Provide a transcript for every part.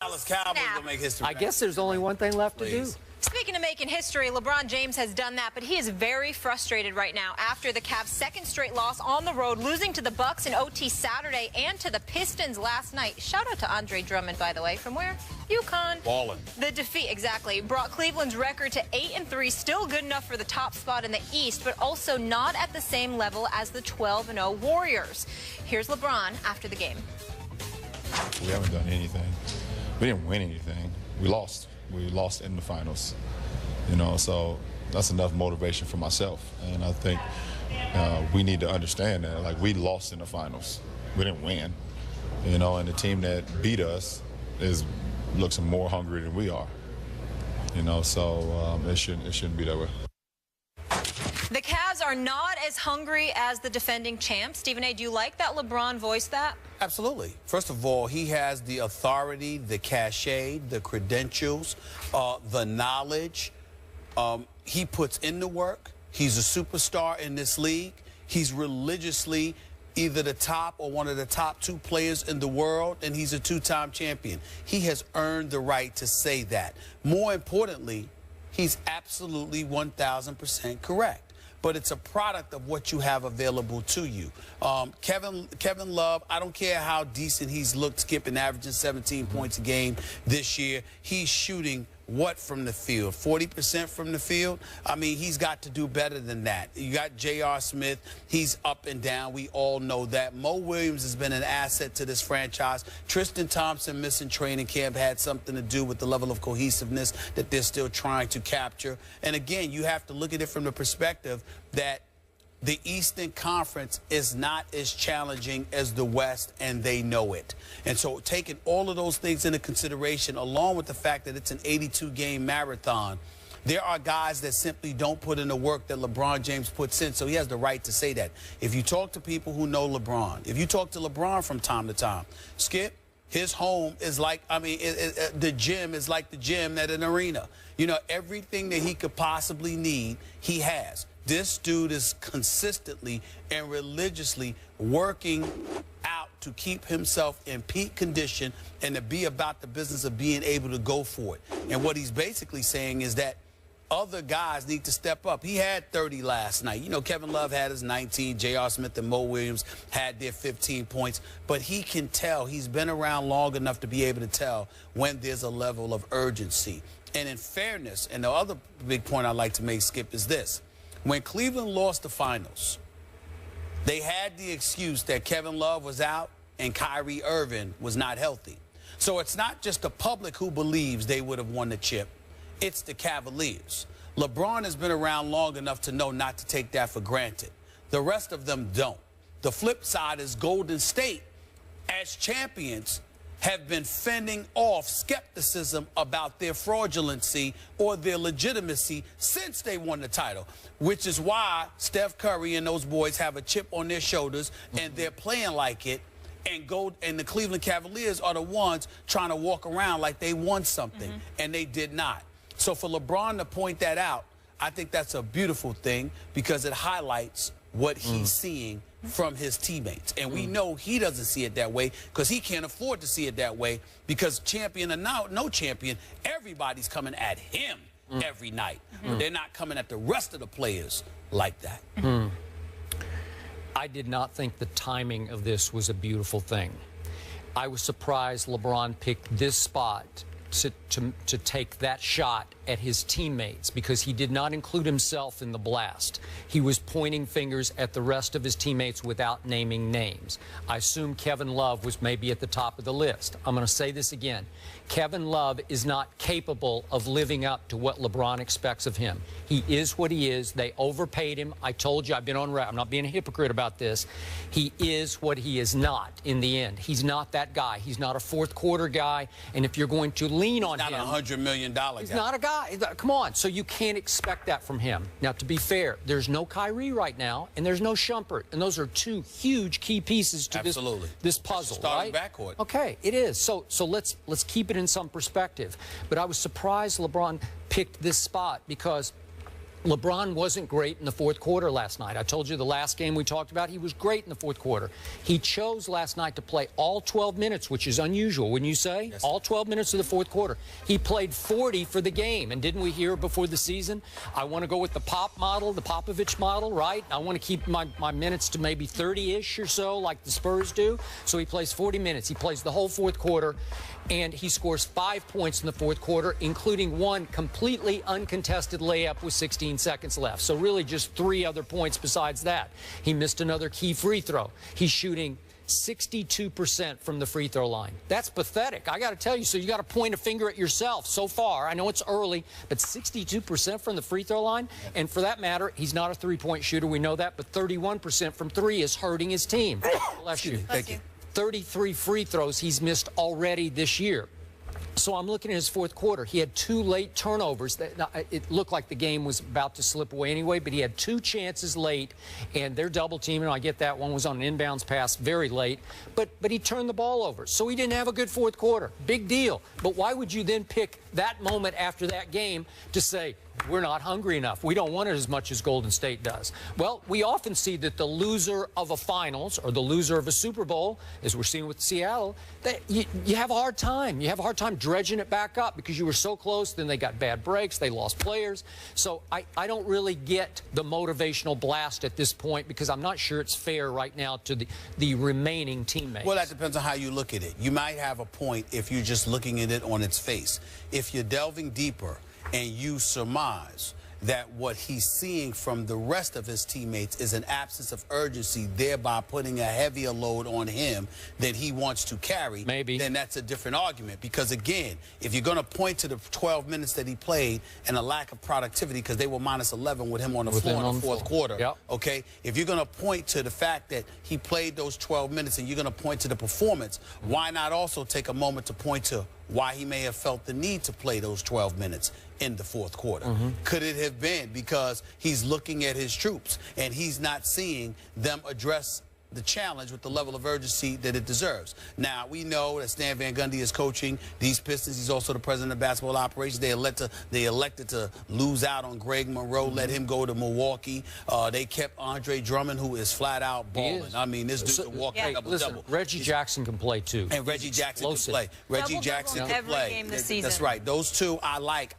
Dallas Cowboys gonna make history. I guess there's only one thing left to do. Speaking of making history, LeBron James has done that, but he is very frustrated right now after the Cavs' second straight loss on the road, losing to the Bucks in OT Saturday and to the Pistons last night. Shout out to Andre Drummond, by the way, from where? UConn. Ballin'. The defeat, exactly, brought Cleveland's record to 8-3, still good enough for the top spot in the East, but also not at the same level as the 12-0 Warriors. Here's LeBron after the game. We haven't done anything. We didn't win anything. We lost. We lost in the finals, you know, so that's enough motivation for myself. And I think we need to understand that, like, we lost in the finals. We didn't win, you know, and the team that beat us looks more hungry than we are, you know, so it shouldn't be that way. The Cavs are not as hungry as the defending champs. Stephen A., do you like that LeBron voiced that? Absolutely. First of all, he has the authority, the cachet, the credentials, the knowledge. He puts in the work. He's a superstar in this league. He's religiously either the top or one of the top 2 players in the world, and he's a 2-time champion. He has earned the right to say that. More importantly, he's absolutely 1,000% correct. But it's a product of what you have available to you. Kevin Love, I don't care how decent he's looked, skipping, averaging 17 points a game this year. He's shooting what from the field? 40% from the field? I mean, he's got to do better than that. You got J.R. Smith. He's up and down. We all know that. Mo Williams has been an asset to this franchise. Tristan Thompson missing training camp had something to do with the level of cohesiveness that they're still trying to capture. And again, you have to look at it from the perspective that the Eastern Conference is not as challenging as the West, and they know it. And so taking all of those things into consideration, along with the fact that it's an 82-game marathon, there are guys that simply don't put in the work that LeBron James puts in, so he has the right to say that. If you talk to people who know LeBron, if you talk to LeBron from time to time, Skip, his home is like, I mean, the gym is like the gym at an arena. You know, everything that he could possibly need, he has. This dude is consistently and religiously working out to keep himself in peak condition and to be about the business of being able to go for it. And what he's basically saying is that other guys need to step up. He had 30 last night. You know, Kevin Love had his 19. J.R. Smith and Mo Williams had their 15 points. But he can tell. He's been around long enough to be able to tell when there's a level of urgency. And in fairness, and the other big point I'd like to make, Skip, is this. When Cleveland lost the finals, they had the excuse that Kevin Love was out and Kyrie Irving was not healthy. So it's not just the public who believes they would have won the chip. It's the Cavaliers. LeBron has been around long enough to know not to take that for granted. The rest of them don't. The flip side is Golden State, as champions, have been fending off skepticism about their fraudulency or their legitimacy since they won the title, which is why Steph Curry and those boys have a chip on their shoulders and they're playing like it, and the Cleveland Cavaliers are the ones trying to walk around like they won something, and they did not. So for LeBron to point that out, I think that's a beautiful thing because it highlights what he's seeing from his teammates. And we know he doesn't see it that way because he can't afford to see it that way because champion or no champion, everybody's coming at him every night. They're not coming at the rest of the players like that. I did not think the timing of this was a beautiful thing. I was surprised LeBron picked this spot to take that shot at his teammates because he did not include himself in the blast. He was pointing fingers at the rest of his teammates without naming names. I assume Kevin Love was maybe at the top of the list. I'm going to say this again. Kevin Love is not capable of living up to what LeBron expects of him. He is what he is. They overpaid him. I told you, I've been on record. I'm not being a hypocrite about this. He is what he is not in the end. He's not that guy. He's not a fourth quarter guy. And if you're going to lean on him, not a $100 million guy. He's not a guy. Come on. So you can't expect that from him. Now, to be fair, there's no Kyrie right now, and there's no Shumpert. And those are two huge key pieces to this puzzle, starting right? backcourt. Okay, it is. So let's keep it in some perspective. But I was surprised LeBron picked this spot because LeBron wasn't great in the fourth quarter last night. I told you the last game we talked about, he was great in the fourth quarter. He chose last night to play all 12 minutes, which is unusual, wouldn't you say? Yes. All 12 minutes of the fourth quarter. He played 40 for the game. And didn't we hear before the season, I want to go with the Pop model, the Popovich model, right? I want to keep my minutes to maybe 30-ish or so, like the Spurs do. So he plays 40 minutes. He plays the whole fourth quarter, and he scores 5 points in the fourth quarter, including one completely uncontested layup with 16 seconds left. So really just 3 other points besides that. He missed another key free throw. He's shooting 62% from the free throw line. That's pathetic. I got to tell you, so you got to point a finger at yourself so far. I know it's early, but 62% from the free throw line. And for that matter, he's not a three-point shooter. We know that, but 31% from 3 is hurting his team. Bless you. Thank you. 33 free throws he's missed already this year. So I'm looking at his fourth quarter. He had 2 late turnovers. It looked like the game was about to slip away anyway, but he had 2 chances late, and they're double teaming. I get that. One was on an inbounds pass very late, but he turned the ball over. So he didn't have a good fourth quarter. Big deal. But why would you then pick that moment after that game to say, we're not hungry enough, we don't want it as much as Golden State does? Well, we often see that the loser of a finals or the loser of a Super Bowl, as we're seeing with Seattle, that you have a hard time. You have a hard time dredging it back up because you were so close. Then they got bad breaks. They lost players. So I don't really get the motivational blast at this point because I'm not sure it's fair right now to the remaining teammates. Well, that depends on how you look at it. You might have a point if you're just looking at it on its face. If you're delving deeper and you surmise that what he's seeing from the rest of his teammates is an absence of urgency, thereby putting a heavier load on him than he wants to carry, maybe, then that's a different argument. Because, again, if you're going to point to the 12 minutes that he played and a lack of productivity, because they were minus 11 with him on the floor in the fourth quarter, yep. Okay, if you're going to point to the fact that he played those 12 minutes and you're going to point to the performance, why not also take a moment to point to why he may have felt the need to play those 12 minutes in the fourth quarter? Could it have been because he's looking at his troops and he's not seeing them address the challenge with the level of urgency that it deserves? Now, we know that Stan Van Gundy is coaching these Pistons. He's also the president of basketball operations. They elected to lose out on Greg Monroe, let him go to Milwaukee. They kept Andre Drummond, who is flat out balling. I mean, this dude's a walking double-double. Reggie Jackson can play, too. And Reggie Jackson can play. Reggie Jackson can play. Game this season. That's right. Those two, I like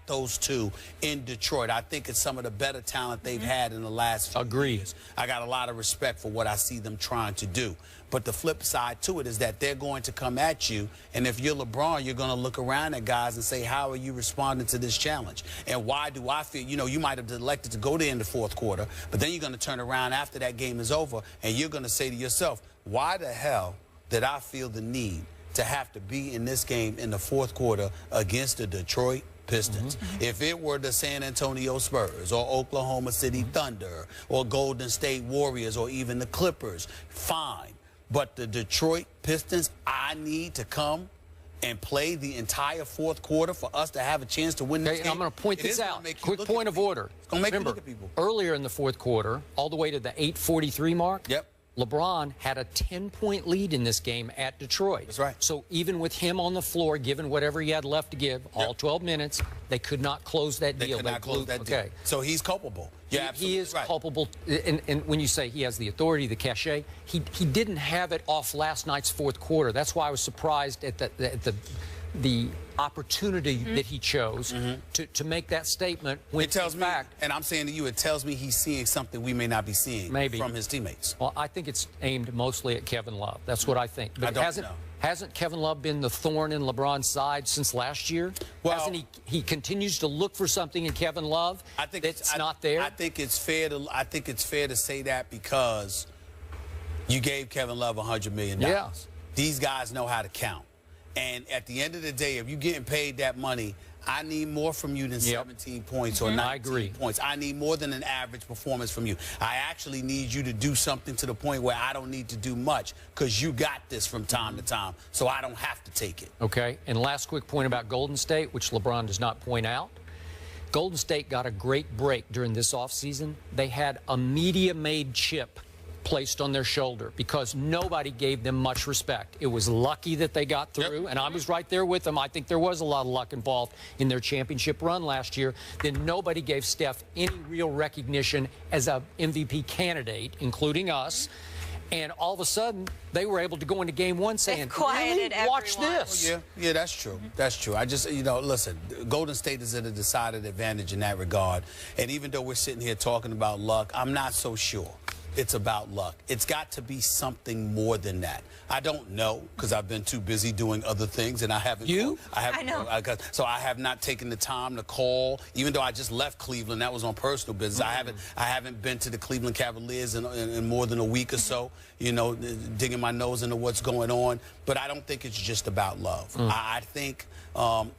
those two in Detroit. I think it's some of the better talent they've had in the last few years. I got a lot of respect for what I see them trying to do. But the flip side to it is that they're going to come at you, and if you're LeBron, you're going to look around at guys and say, how are you responding to this challenge? And why do I feel, you know, you might have elected to go there in the fourth quarter, but then you're going to turn around after that game is over, and you're going to say to yourself, why the hell did I feel the need to have to be in this game in the fourth quarter against the Detroit Pistons? If it were the San Antonio Spurs or Oklahoma City Thunder or Golden State Warriors or even the Clippers, fine. But the Detroit Pistons, I need to come and play the entire fourth quarter for us to have a chance to win this game. I'm going to point this out. Quick point of order. It's going to make you look at people. Earlier in the fourth quarter, all the way to the 8:43 mark, LeBron had a 10-point lead in this game at Detroit. That's right. So even with him on the floor, given whatever he had left to give, all 12 minutes, they could not close that deal. They could not close that deal. So he's culpable. He is culpable. And when you say he has the authority, the cachet, he didn't have it off last night's fourth quarter. That's why I was surprised at the opportunity that he chose to make that statement. When it tells me, and I'm saying to you, it tells me he's seeing something we may not be seeing from his teammates. Well, I think it's aimed mostly at Kevin Love. That's what I think. But hasn't Kevin Love been the thorn in LeBron's side since last year? Well, hasn't he continues to look for something in Kevin Love that's not there? I think it's fair to say that because you gave Kevin Love $100 million. Yeah. These guys know how to count. And at the end of the day, if you're getting paid that money, I need more from you than 17 points or 19 points. I need more than an average performance from you. I actually need you to do something to the point where I don't need to do much because you got this from time to time, so I don't have to take it. Okay, and last quick point about Golden State, which LeBron does not point out. Golden State got a great break during this offseason. They had a media-made chip placed on their shoulder because nobody gave them much respect. It was lucky that they got through, and I was right there with them. I think there was a lot of luck involved in their championship run last year. Then nobody gave Steph any real recognition as a MVP candidate, including us. And all of a sudden, they were able to go into game one saying, really? Watch this. Yeah, that's true. That's true. I just, listen, Golden State is at a decided advantage in that regard. And even though we're sitting here talking about luck, I'm not so sure it's about luck. It's got to be something more than that. I don't know because I've been too busy doing other things, and I haven't. I know. So I have not taken the time to call. Even though I just left Cleveland, that was on personal business. I haven't been to the Cleveland Cavaliers in more than a week or so. Digging my nose into what's going on. But I don't think it's just about love. I think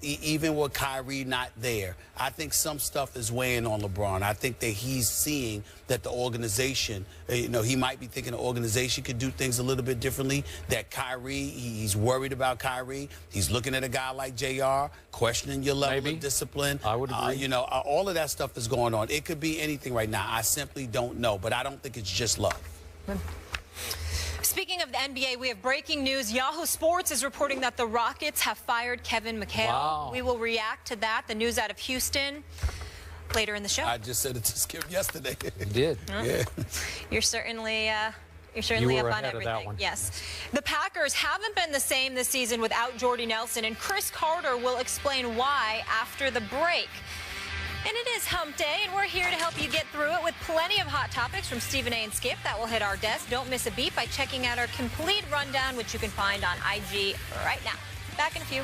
even with Kyrie not there, I think some stuff is weighing on LeBron. I think that he's seeing that the organization, he might be thinking the organization could do things a little bit differently. That Kyrie, he's worried about Kyrie. He's looking at a guy like JR, questioning your level of discipline. I would agree. All of that stuff is going on. It could be anything right now. I simply don't know. But I don't think it's just love. Speaking of the NBA, we have breaking news. Yahoo Sports is reporting that the Rockets have fired Kevin McHale. Wow. We will react to that. The news out of Houston later in the show. I just said it to Skip yesterday. You did. Yeah. You're certainly up on everything. Yes. The Packers haven't been the same this season without Jordy Nelson, and Chris Carter will explain why after the break. And it is hump day, and we're here to help you get through it with plenty of hot topics from Stephen A. and Skip that will hit our desk. Don't miss a beat by checking out our complete rundown, which you can find on IG right now. Back in a few.